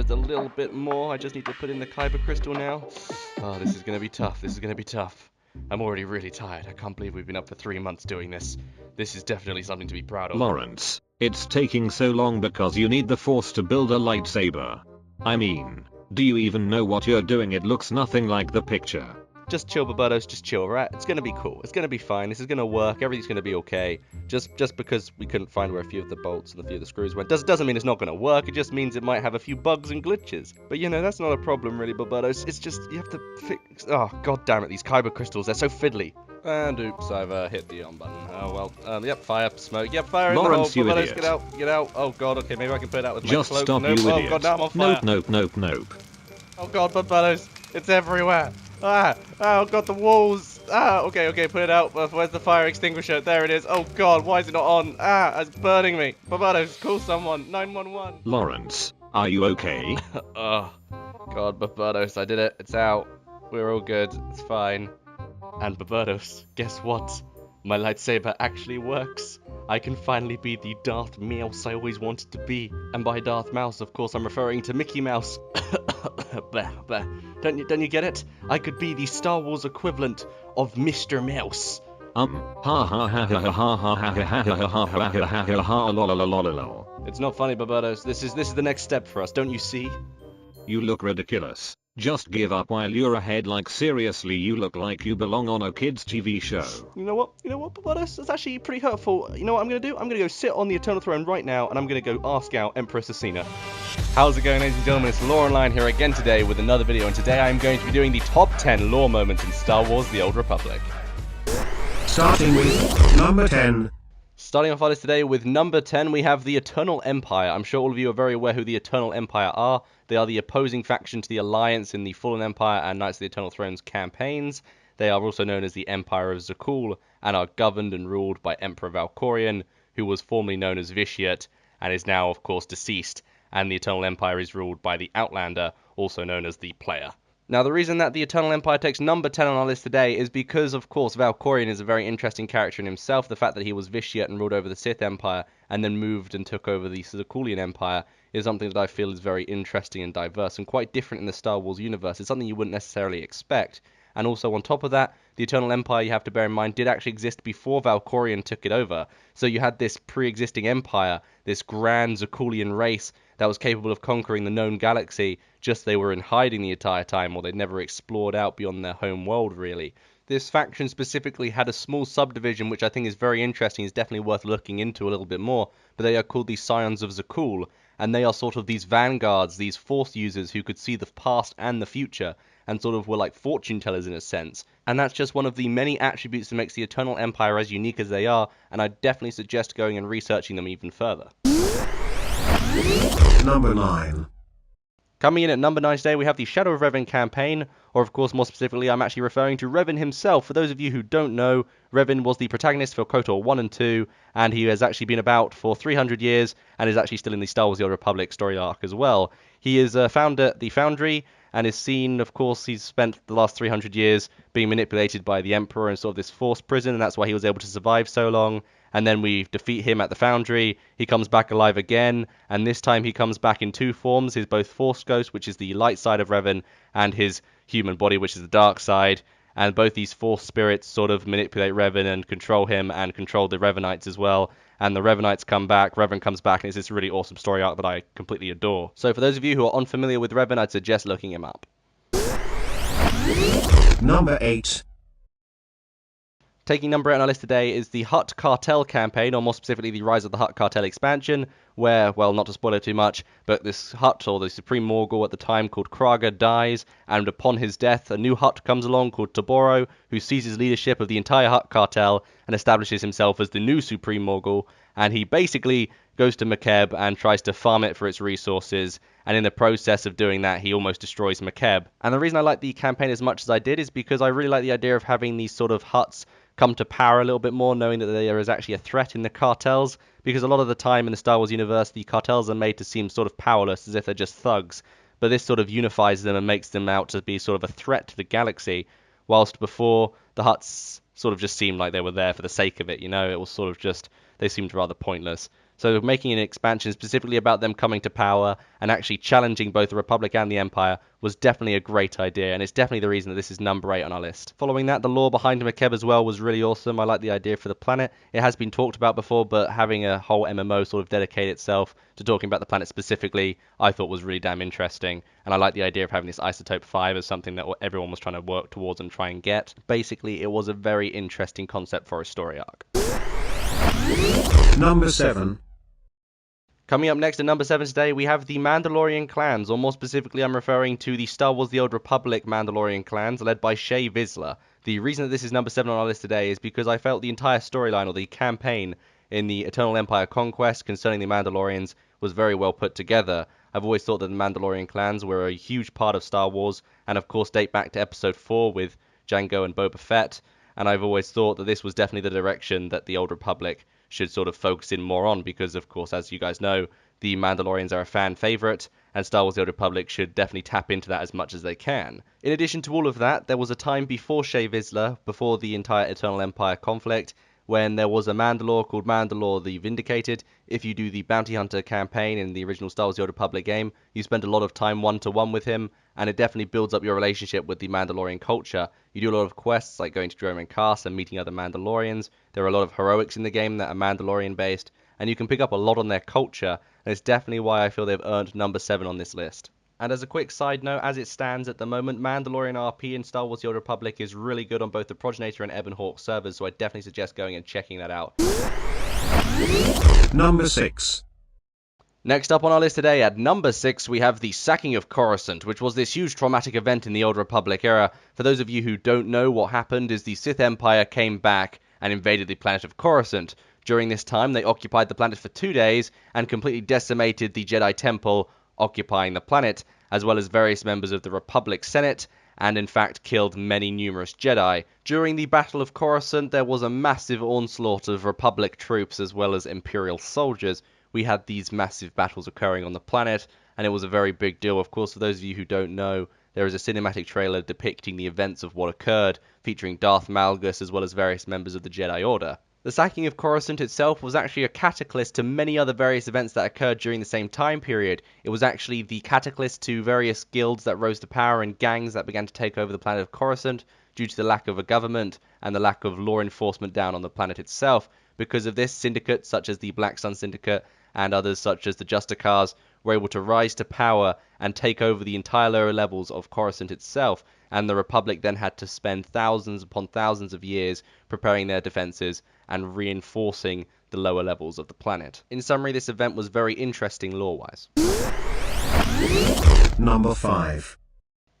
just a little bit more. I just need to put in the Kyber crystal now. Oh, this is going to be tough. This is going to be tough. I'm already really tired. I can't believe we've been up for 3 months doing this. This is definitely something to be proud of. Lawrence, it's taking so long because you need the Force to build a lightsaber. I mean, do you even know what you're doing? It looks nothing like the picture. Just chill, Babados, just chill, right? It's gonna be cool. It's gonna be fine. This is gonna work. Everything's gonna be okay. Just because we couldn't find where a few of the bolts and a few of the screws went doesn't mean it's not gonna work. It just means it might have a few bugs and glitches. But you know, that's not a problem really, Babados. It's just you have to fix. Oh, god damn it! These Kyber crystals, they're so fiddly. And oops, I've hit the on button. Oh well. Yep, fire, smoke. Yep, fire in Lawrence, the hole. you Babados, idiot. get out, get out. Oh god, okay, maybe I can put it out with Just my cloak. stop, Nope. you Oh idiot. god, now I'm on fire. Nope. Oh god, Babados, it's everywhere. Oh god, the walls. Okay, put it out. Where's the fire extinguisher? There it is. Oh god, why is it not on? It's burning me. Babados, call someone. 911. Lawrence, are you okay? Oh god, Babados, I did it. It's out. We're all good. It's fine. And Babados, guess what? My lightsaber actually works. I can finally be the Darth Mouse I always wanted to be. And by Darth Mouse, of course, I'm referring to Mickey Mouse. Blah, blah. Don't you get it? I could be the Star Wars equivalent of Mr. Mouse. It's not funny, Babados. This is the next step for us, don't you see? You look ridiculous. Just give up while you're ahead. Like seriously, you look like you belong on a kids TV show. You know what, Babados? That's actually pretty hurtful. You know what I'm going to do? I'm going to go sit on the Eternal Throne right now, and I'm going to go ask out Empress Asina. How's it going, ladies and gentlemen? It's Lor-Online here again today with another video, and today I'm going to be doing the top 10 lore moments in Star Wars The Old Republic. Starting with number 10. Starting off our list today with number 10, we have the Eternal Empire. I'm sure all of you are very aware who the Eternal Empire are. They are the opposing faction to the Alliance in the Fallen Empire and Knights of the Eternal Throne's campaigns. They are also known as the Empire of Zakul and are governed and ruled by Emperor Valkorion, who was formerly known as Vitiate and is now, of course, deceased. And the Eternal Empire is ruled by the Outlander, also known as the Player. Now, the reason that the Eternal Empire takes number 10 on our list today is because, of course, Valkorion is a very interesting character in himself. The fact that he was Vitiate and ruled over the Sith Empire and then moved and took over the Zakulian Empire is something that I feel is very interesting and diverse and quite different in the Star Wars universe. It's something you wouldn't necessarily expect. And also on top of that, the Eternal Empire, you have to bear in mind, did actually exist before Valkorion took it over. So you had this pre-existing empire, this grand Zakulian race that was capable of conquering the known galaxy, just they were in hiding the entire time, or they'd never explored out beyond their home world, really. This faction specifically had a small subdivision, which I think is very interesting, is definitely worth looking into a little bit more, but they are called the Scions of Zakul, and they are sort of these vanguards, these force users who could see the past and the future, and sort of were like fortune tellers in a sense. And that's just one of the many attributes that makes the Eternal Empire as unique as they are, and I definitely suggest going and researching them even further. Number 9. Coming in at number 9 today, we have the Shadow of Revan campaign, or of course, more specifically, I'm actually referring to Revan himself. For those of you who don't know, Revan was the protagonist for KOTOR 1 and 2, and he has actually been about for 300 years, and is actually still in the Star Wars The Old Republic story arc as well. He is found at the Foundry, and is seen, of course, he's spent the last 300 years being manipulated by the Emperor in sort of this forced prison, and that's why he was able to survive so long. And then we defeat him at the Foundry, he comes back alive again, and this time he comes back in two forms, his both Force Ghost, which is the light side of Revan, and his human body, which is the dark side, and both these Force spirits sort of manipulate Revan and control him, and control the Revanites as well, and the Revanites come back, Revan comes back, and it's this really awesome story arc that I completely adore. So for those of you who are unfamiliar with Revan, I'd suggest looking him up. Number 8. Taking number 8 on our list today is the Hutt Cartel campaign, or more specifically the Rise of the Hutt Cartel expansion, where, well, not to spoil it too much, but this Hutt, or the Supreme Morgul at the time called Kraga, dies, and upon his death, a new Hutt comes along called Toboro, who seizes leadership of the entire Hutt Cartel and establishes himself as the new Supreme Morgul, and he basically goes to Makeb and tries to farm it for its resources, and in the process of doing that, he almost destroys Makeb. And the reason I like the campaign as much as I did is because I really like the idea of having these sort of Hutts come to power a little bit more, knowing that there is actually a threat in the cartels, because a lot of the time in the Star Wars universe, the cartels are made to seem sort of powerless, as if they're just thugs, but this sort of unifies them and makes them out to be sort of a threat to the galaxy, whilst before, the Hutts sort of just seemed like they were there for the sake of it, you know, it was sort of just, they seemed rather pointless. So making an expansion specifically about them coming to power and actually challenging both the Republic and the Empire was definitely a great idea, and it's definitely the reason that this is number 8 on our list. Following that, the lore behind Makeb as well was really awesome. I like the idea for the planet. It has been talked about before, but having a whole MMO sort of dedicate itself to talking about the planet specifically, I thought was really damn interesting, and I like the idea of having this Isotope 5 as something that everyone was trying to work towards and try and get. Basically, it was a very interesting concept for a story arc. Number 7. Coming up next at number 7 today, we have the Mandalorian Clans, or more specifically I'm referring to the Star Wars The Old Republic Mandalorian Clans, led by Shae Vizsla. The reason that this is number 7 on our list today is because I felt the entire storyline, or the campaign, in the Eternal Empire Conquest concerning the Mandalorians was very well put together. I've always thought that the Mandalorian Clans were a huge part of Star Wars, and of course date back to Episode 4 with Jango and Boba Fett, and I've always thought that this was definitely the direction that the Old Republic should sort of focus in more on, because of course, as you guys know, the Mandalorians are a fan favorite, and Star Wars The Old Republic should definitely tap into that as much as they can. In addition to all of that, there was a time before Shae Vizsla, before the entire Eternal Empire conflict, when there was a Mandalore called Mandalore the Vindicated. If you do the Bounty Hunter campaign in the original Star Wars The Old Republic game, you spend a lot of time one-to-one with him, and it definitely builds up your relationship with the Mandalorian culture. You do a lot of quests, like going to Dromund Kaas and meeting other Mandalorians. There are a lot of heroics in the game that are Mandalorian-based, and you can pick up a lot on their culture, and it's definitely why I feel they've earned number 7 on this list. And as a quick side note, as it stands at the moment, Mandalorian RP in Star Wars The Old Republic is really good on both the Progenitor and Ebon Hawk servers, so I definitely suggest going and checking that out. Number 6. Next up on our list today, at number 6, we have the sacking of Coruscant, which was this huge traumatic event in the Old Republic era. For those of you who don't know, what happened is the Sith Empire came back and invaded the planet of Coruscant. During this time, they occupied the planet for 2 days and completely decimated the Jedi Temple occupying the planet, as well as various members of the Republic Senate, and in fact killed many numerous Jedi. During the Battle of Coruscant, there was a massive onslaught of Republic troops as well as Imperial soldiers. We had these massive battles occurring on the planet, and it was a very big deal. Of course, for those of you who don't know, there is a cinematic trailer depicting the events of what occurred, featuring Darth Malgus as well as various members of the Jedi Order. The sacking of Coruscant itself was actually a catalyst to many other various events that occurred during the same time period. It was actually the catalyst to various guilds that rose to power and gangs that began to take over the planet of Coruscant due to the lack of a government and the lack of law enforcement down on the planet itself. Because of this, syndicates such as the Black Sun Syndicate and others such as the Justicars were able to rise to power and take over the entire lower levels of Coruscant itself, and the Republic then had to spend thousands upon thousands of years preparing their defenses and reinforcing the lower levels of the planet. In summary, this event was very interesting lore-wise. Number 5.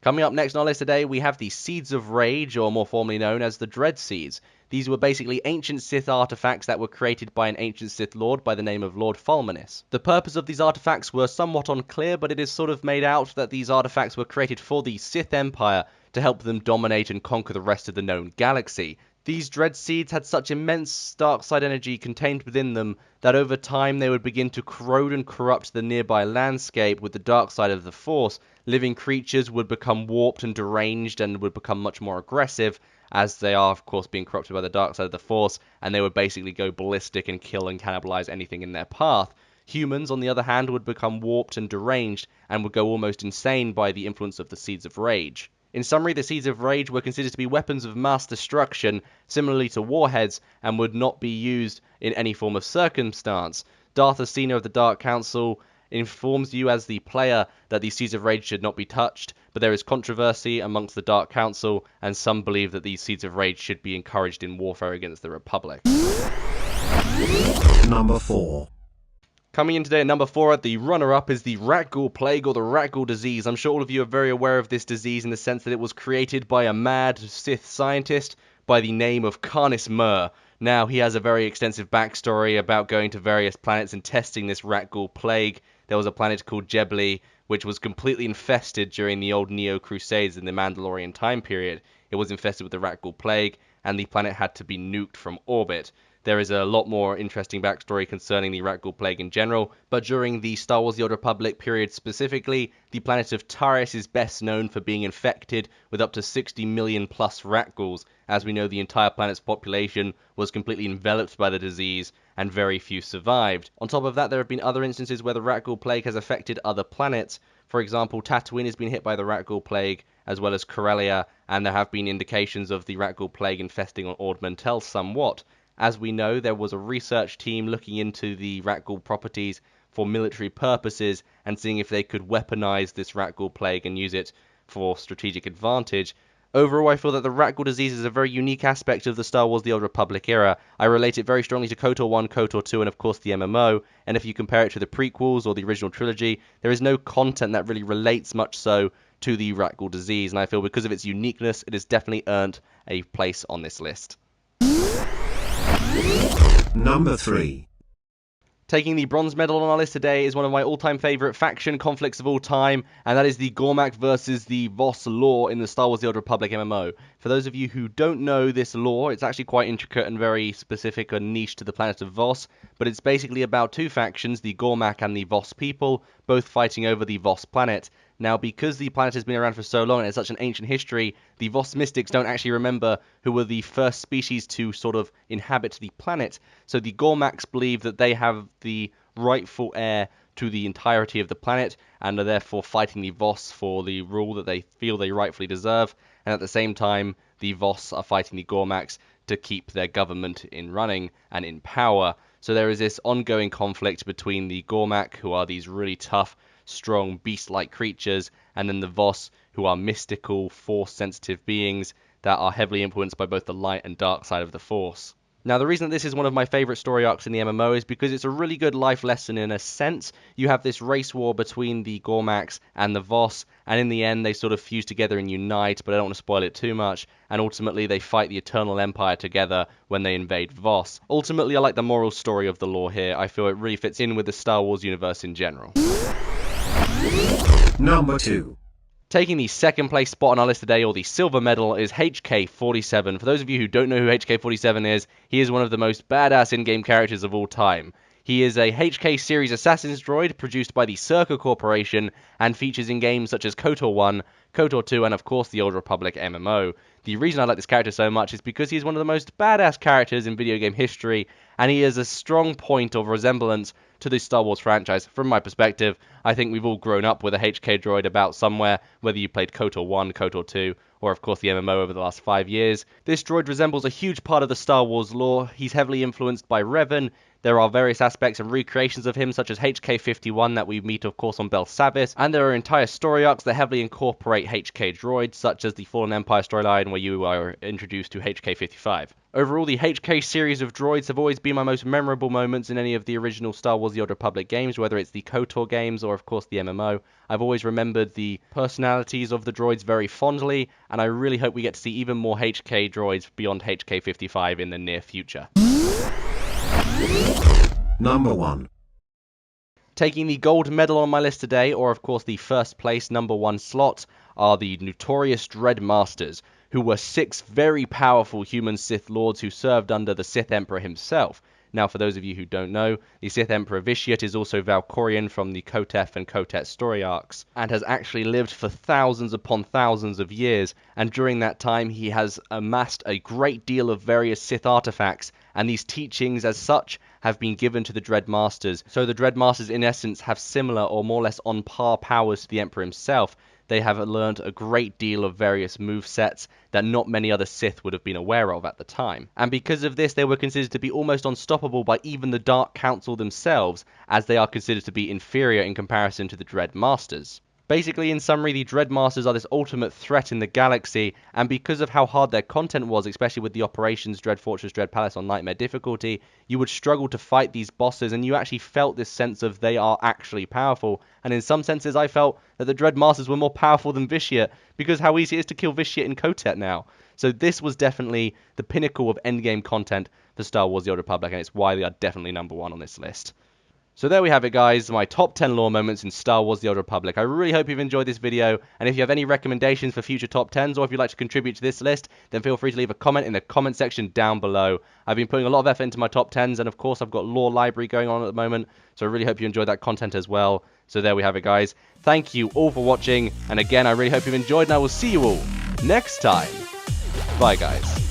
Coming up next on our list today, we have the Seeds of Rage, or more formally known as the Dread Seeds. These were basically ancient Sith artifacts that were created by an ancient Sith Lord by the name of Lord Fulminus. The purpose of these artifacts were somewhat unclear, but it is sort of made out that these artifacts were created for the Sith Empire to help them dominate and conquer the rest of the known galaxy. These Dread Seeds had such immense dark side energy contained within them that over time they would begin to corrode and corrupt the nearby landscape with the dark side of the Force. Living creatures would become warped and deranged and would become much more aggressive, as they are, of course, being corrupted by the dark side of the Force, and they would basically go ballistic and kill and cannibalize anything in their path. Humans, on the other hand, would become warped and deranged and would go almost insane by the influence of the Seeds of Rage. In summary, the Seeds of Rage were considered to be weapons of mass destruction, similarly to warheads, and would not be used in any form of circumstance. Darth Asina of the Dark Council informs you as the player that the Seeds of Rage should not be touched, but there is controversy amongst the Dark Council, and some believe that these Seeds of Rage should be encouraged in warfare against the Republic. Number 4. Coming in today at number 4, the runner-up is the Rat Ghoul Plague, or the Rat Ghoul Disease. I'm sure all of you are very aware of this disease in the sense that it was created by a mad Sith scientist by the name of Carnis Mur. Now, he has a very extensive backstory about going to various planets and testing this Rat Ghoul Plague. There was a planet called Gebli, which was completely infested during the old Neo Crusades in the Mandalorian time period. It was infested with the Rat Ghoul Plague, and the planet had to be nuked from orbit. There is a lot more interesting backstory concerning the Ghoul Plague in general, but during the Star Wars The Old Republic period specifically, the planet of Taris is best known for being infected with up to 60 million plus rat ghouls. As we know, the entire planet's population was completely enveloped by the disease, and very few survived. On top of that, there have been other instances where the Ghoul Plague has affected other planets. For example, Tatooine has been hit by the Ghoul Plague, as well as Corellia, and there have been indications of the Ghoul Plague infesting on Ord Mantell somewhat. As we know, there was a research team looking into the Ghoul properties for military purposes and seeing if they could weaponize this Ghoul Plague and use it for strategic advantage. Overall, I feel that the Ghoul disease is a very unique aspect of the Star Wars The Old Republic era. I relate it very strongly to KOTOR 1, KOTOR 2, and of course the MMO, and if you compare it to the prequels or the original trilogy, there is no content that really relates much so to the Ghoul disease, and I feel because of its uniqueness, it has definitely earned a place on this list. Number 3. Taking the bronze medal on our list today is one of my all-time favorite faction conflicts of all time, and that is the Gore Mac versus the Voss lore in the Star Wars The Old Republic MMO. For those of you who don't know this lore, it's actually quite intricate and very specific and niche to the planet of Voss, but it's basically about two factions, the Gore Mac and the Voss people, both fighting over the Voss planet. Now, because the planet has been around for so long and it's such an ancient history, the Voss mystics don't actually remember who were the first species to sort of inhabit the planet. So the Gore Macs believe that they have the rightful heir to the entirety of the planet and are therefore fighting the Voss for the rule that they feel they rightfully deserve. And at the same time, the Voss are fighting the Gore Macs to keep their government in running and in power. So there is this ongoing conflict between the Gore Mac, who are these really tough, strong, beast-like creatures, and then the Voss, who are mystical, force-sensitive beings that are heavily influenced by both the light and dark side of the Force. Now, the reason that this is one of my favorite story arcs in the MMO is because it's a really good life lesson in a sense. You have this race war between the Gore Macs and the Voss, and in the end they sort of fuse together and unite, but I don't want to spoil it too much, and ultimately they fight the Eternal Empire together when they invade Voss. Ultimately, I like the moral story of the lore here. I feel it really fits in with the Star Wars universe in general. Number 2. Taking the second place spot on our list today, or the silver medal, is HK47. For those of you who don't know who HK47 is, he is one of the most badass in-game characters of all time. He is a HK series Assassin's droid produced by the Circa Corporation and features in games such as KOTOR 1, KOTOR 2, and of course the Old Republic MMO. The reason I like this character so much is because he is one of the most badass characters in video game history, and he is a strong point of resemblance to the Star Wars franchise. From my perspective, I think we've all grown up with a HK droid about somewhere, whether you played KOTOR 1, KOTOR 2, or of course the MMO over the last 5 years. This droid resembles a huge part of the Star Wars lore. He's heavily influenced by Revan. There are various aspects and recreations of him, such as HK51 that we meet, of course, on Bel Savis, and there are entire story arcs that heavily incorporate HK droids, such as the Fallen Empire storyline, where you are introduced to HK55. Overall, the HK series of droids have always been my most memorable moments in any of the original Star Wars The Old Republic games, whether it's the KOTOR games or, of course, the MMO. I've always remembered the personalities of the droids very fondly, and I really hope we get to see even more HK droids beyond HK55 in the near future. Number 1. Taking the gold medal on my list today, or of course the first place number 1 slot, are the notorious Dread Masters, who were 6 very powerful human Sith Lords who served under the Sith Emperor himself. Now, for those of you who don't know, the Sith Emperor Vitiate is also Valkorian from the Kotef and Kotet story arcs, and has actually lived for thousands upon thousands of years, and during that time he has amassed a great deal of various Sith artifacts, and these teachings as such have been given to the Dread Masters. So the Dread Masters in essence have similar or more or less on par powers to the Emperor himself. They have learned a great deal of various movesets that not many other Sith would have been aware of at the time. And because of this, they were considered to be almost unstoppable by even the Dark Council themselves, as they are considered to be inferior in comparison to the Dread Masters. Basically, in summary, the Dread Masters are this ultimate threat in the galaxy, and because of how hard their content was, especially with the Operations Dread Fortress, Dread Palace on Nightmare difficulty, you would struggle to fight these bosses, and you actually felt this sense of they are actually powerful. And in some senses, I felt that the Dread Masters were more powerful than Vitiate, because how easy it is to kill Vitiate in Kotet now. So this was definitely the pinnacle of endgame content for Star Wars The Old Republic, and it's why they are definitely number 1 on this list. So there we have it, guys, my top 10 lore moments in Star Wars The Old Republic. I really hope you've enjoyed this video, and if you have any recommendations for future top 10s, or if you'd like to contribute to this list, then feel free to leave a comment in the comment section down below. I've been putting a lot of effort into my top 10s, and of course I've got lore library going on at the moment, so I really hope you enjoyed that content as well. So there we have it, guys. Thank you all for watching, and again, I really hope you've enjoyed, and I will see you all next time. Bye, guys.